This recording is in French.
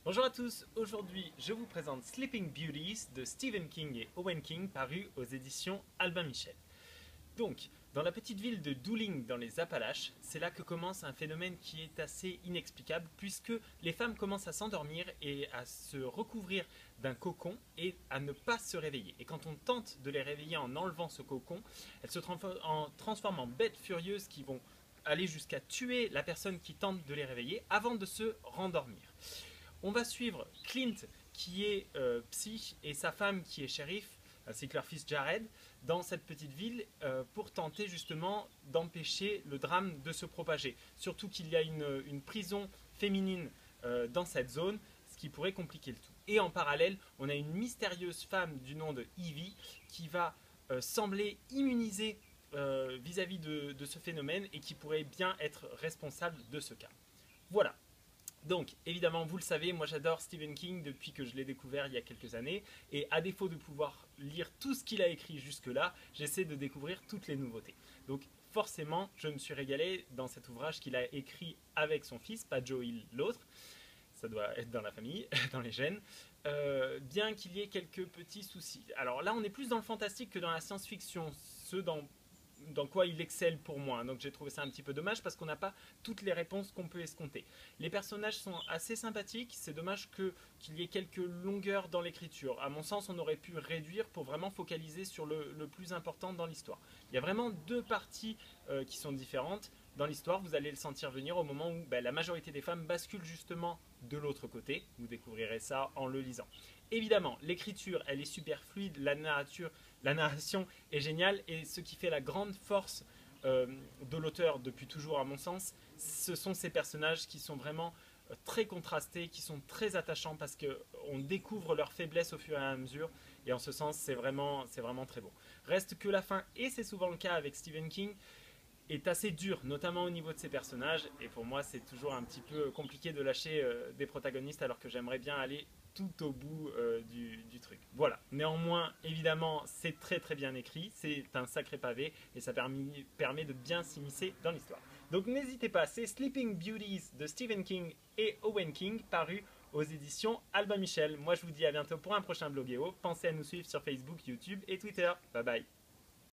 Bonjour à tous, aujourd'hui je vous présente Sleeping Beauties de Stephen King et Owen King paru aux éditions Albin Michel. Donc, dans la petite ville de Dooling dans les Appalaches, c'est là que commence un phénomène qui est assez inexplicable puisque les femmes commencent à s'endormir et à se recouvrir d'un cocon et à ne pas se réveiller. Et quand on tente de les réveiller en enlevant ce cocon, elles se transforment en bêtes furieuses qui vont aller jusqu'à tuer la personne qui tente de les réveiller avant de se rendormir. On va suivre Clint qui est psy et sa femme qui est shérif, ainsi que leur fils Jared, dans cette petite ville pour tenter justement d'empêcher le drame de se propager. Surtout qu'il y a une prison féminine dans cette zone, ce qui pourrait compliquer le tout. Et en parallèle, on a une mystérieuse femme du nom de Evie qui va sembler immunisée vis-à-vis de ce phénomène et qui pourrait bien être responsable de ce cas. Voilà. Donc, évidemment, vous le savez, moi j'adore Stephen King depuis que je l'ai découvert il y a quelques années. Et à défaut de pouvoir lire tout ce qu'il a écrit jusque-là, j'essaie de découvrir toutes les nouveautés. Donc, forcément, je me suis régalé dans cet ouvrage qu'il a écrit avec son fils, pas Joe Hill l'autre. Ça doit être dans la famille, dans les gènes. Bien qu'il y ait quelques petits soucis. Alors là, on est plus dans le fantastique que dans la science-fiction, ce dans quoi il excelle pour moi. Donc j'ai trouvé ça un petit peu dommage parce qu'on n'a pas toutes les réponses qu'on peut escompter. Les personnages sont assez sympathiques, c'est dommage qu'il y ait quelques longueurs dans l'écriture. À mon sens, on aurait pu réduire pour vraiment focaliser sur le plus important dans l'histoire. Il y a vraiment deux parties qui sont différentes. Dans l'histoire, vous allez le sentir venir au moment où la majorité des femmes basculent justement de l'autre côté. Vous découvrirez ça en le lisant. Évidemment, l'écriture, elle est super fluide, la narration est géniale et ce qui fait la grande force de l'auteur depuis toujours à mon sens, ce sont ces personnages qui sont vraiment très contrastés, qui sont très attachants parce qu'on découvre leurs faiblesses au fur et à mesure et en ce sens c'est vraiment très beau. Reste que la fin, et c'est souvent le cas avec Stephen King, est assez dur, notamment au niveau de ses personnages, et pour moi c'est toujours un petit peu compliqué de lâcher des protagonistes alors que j'aimerais bien aller tout au bout du truc. Voilà, néanmoins évidemment c'est très très bien écrit, c'est un sacré pavé et ça permet de bien s'immiscer dans l'histoire. Donc n'hésitez pas, c'est Sleeping Beauties de Stephen King et Owen King paru aux éditions Albin Michel. Moi je vous dis à bientôt pour un prochain Bloguéo, pensez à nous suivre sur Facebook, YouTube et Twitter. Bye bye.